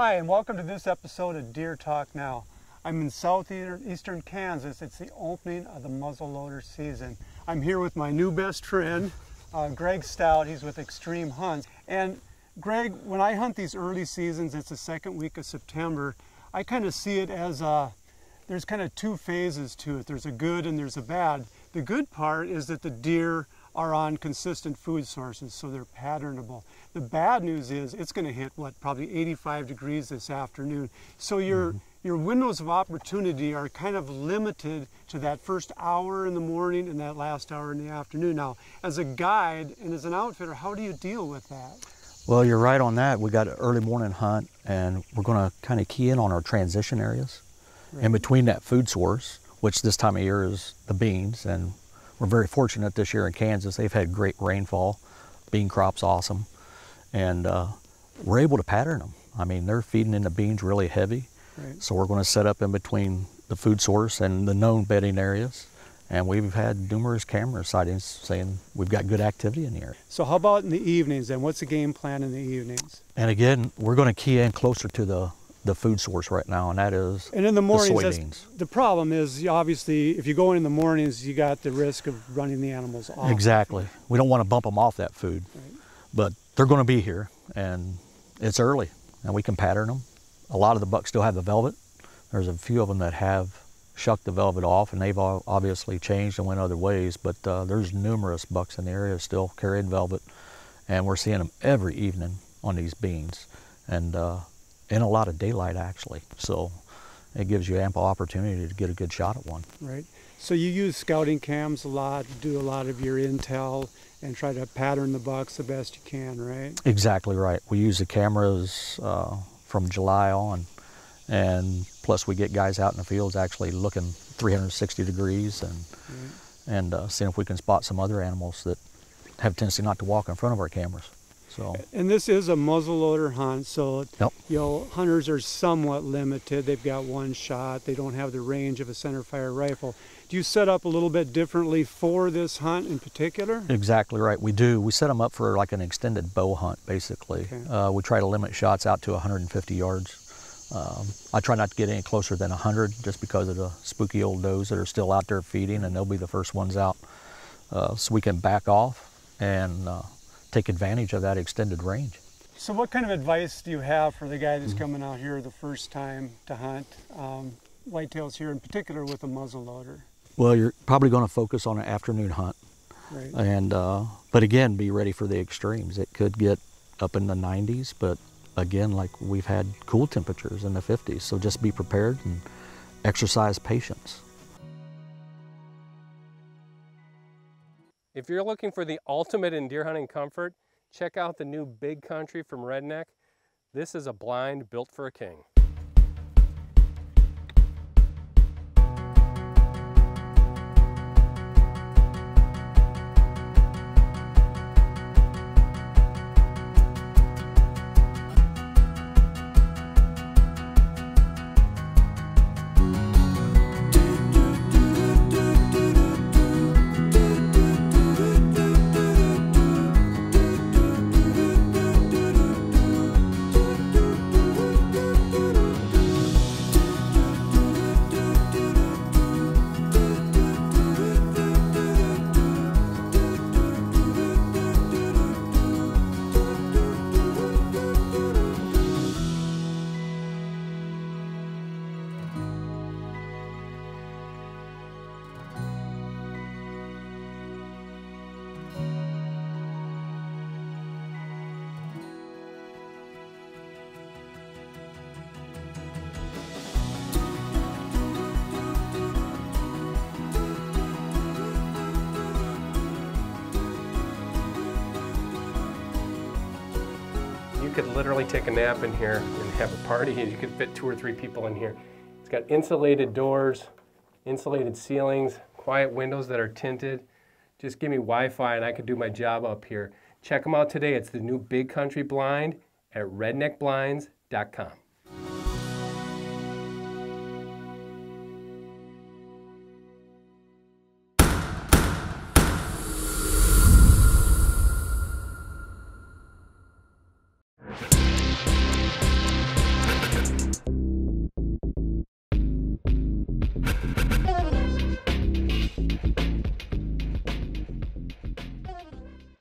Hi, and welcome to this episode of Deer Talk Now. I'm in southeastern Kansas. It's the opening of the muzzleloader season. I'm here with my new best friend, Greg Stout. He's with Extreme Hunts. And Greg, when I hunt these early seasons, it's the second week of September, I kind of see it as there's kind of two phases to it. There's a good and there's a bad. The good part is that the deer are on consistent food sources, so they're patternable. The bad news is it's going to hit, probably 85 degrees this afternoon. So your windows of opportunity are kind of limited to that first hour in the morning and that last hour in the afternoon. Now, as a guide and as an outfitter, how do you deal with that? Well, you're right on that. We got an early morning hunt, and we're going to kind of key in on our transition areas. Right. In between that food source, which this time of year is the beans, and we're very fortunate this year in Kansas. They've had great rainfall. Bean crop's awesome. And we're able to pattern them. I mean, they're feeding in the beans really heavy. Right. So we're going to set up in between the food source and the known bedding areas. And we've had numerous camera sightings saying we've got good activity in the area. So how about in the evenings then? What's the game plan in the evenings? And again, we're going to key in closer to the food source right now, and that is and in the mornings, the soybeans. The problem is, obviously, if you go in the mornings, you got the risk of running the animals off. Exactly. We don't want to bump them off that food. Right. But they're going to be here, and it's early, and we can pattern them. A lot of the bucks still have the velvet. There's a few of them that have shucked the velvet off, and they've obviously changed and went other ways, but there's numerous bucks in the area still carrying velvet, and we're seeing them every evening on these beans, and in a lot of daylight, actually. So it gives you ample opportunity to get a good shot at one. Right. So you use scouting cams a lot, do a lot of your intel, and try to pattern the bucks the best you can, right? Exactly right. We use the cameras from July on, and plus we get guys out in the fields actually looking 360 degrees and seeing if we can spot some other animals that have a tendency not to walk in front of our cameras. So. And this is a muzzleloader hunt, so yep. Hunters are somewhat limited. They've got one shot. They don't have the range of a centerfire rifle. Do you set up a little bit differently for this hunt in particular? Exactly right. We do. We set them up for like an extended bow hunt, basically. Okay. We try to limit shots out to 150 yards. I try not to get any closer than 100 just because of the spooky old does that are still out there feeding, and they'll be the first ones out. So we can back off and take advantage of that extended range. So what kind of advice do you have for the guy that's coming out here the first time to hunt whitetails here, in particular with a muzzleloader? Well, you're probably going to focus on an afternoon hunt. Right. And but again, be ready for the extremes. It could get up in the 90s, but again, like we've had cool temperatures in the 50s, so just be prepared and exercise patience. If you're looking for the ultimate in deer hunting comfort, check out the new Big Country from Redneck. This is a blind built for a king. You could literally take a nap in here and have a party, and you could fit 2 or 3 people in here. It's got insulated doors, insulated ceilings, quiet windows that are tinted. Just give me Wi-Fi and I could do my job up here. Check them out today. It's the new Big Country blind at redneckblinds.com.